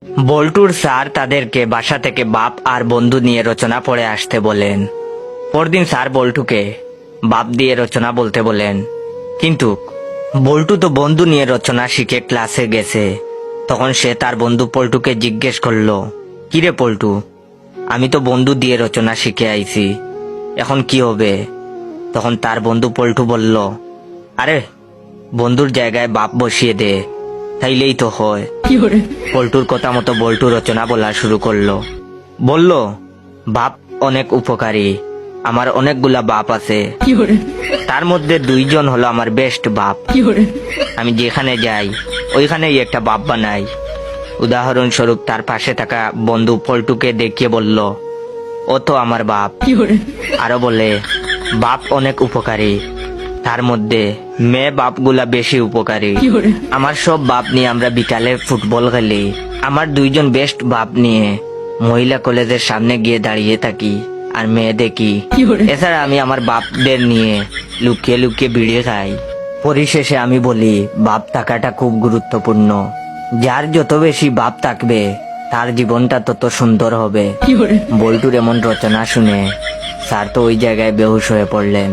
বল্টুর স্যার তাদেরকে বাসা থেকে বাপ আর বন্ধু নিয়ে রচনা পড়ে আসতে বলেন। পরদিন স্যার বল্টুকে বাপ দিয়ে রচনা বলতে বলেন, কিন্তু বল্টু তো বন্ধু নিয়ে রচনা শিখে ক্লাসে গেছে। তখন সে তার বন্ধু পল্টুকে জিজ্ঞেস করলো, কিরে পল্টু, আমি তো বন্ধু দিয়ে রচনা শিখে আইছি, এখন কি হবে? তখন তার বন্ধু পল্টু বলল, আরে বন্ধুর জায়গায় বাপ বসিয়ে দে, তাইলেই তো হয়। পল্টুর কথা মতো বল্টু রচনা বলা শুরু করলো। বলল, বাপ অনেক উপকারী, আমার অনেকগুলা বাপ আছে, তার মধ্যে 2জন হলো আমার বেস্ট বাপ। আমি যেখানে যাই ওইখানেই একটা বাপ বানাই। উদাহরণস্বরূপ তার পাশে থাকা বন্ধু পল্টুকে দেখিয়ে বলল, ও তো আমার বাপ। আরো বলে, বাপ অনেক উপকারী, তার মধ্যে মেয়ে বাপগুলা বেশি উপকারী। আমার সব বাপ নিয়ে আমরা বিকালে ফুটবল খেলি। আমার 2জন বেস্ট বাপ নিয়ে মহিলা কলেজের সামনে গিয়ে দাঁড়িয়ে থাকি আর মেয়ে দেখি। এছাড়া আমি আমার বাপদের নিয়ে লুকিয়ে লুকিয়ে বিড়ি খাই। পরিশেষে আমি বলি, বাপ থাকাটা খুব গুরুত্বপূর্ণ। যার যত বেশি বাপ থাকবে তার জীবনটা তত সুন্দর হবে। বল্টুর এমন রচনা শুনে স্যার তো ওই জায়গায় বেহুশ হয়ে পড়লেন।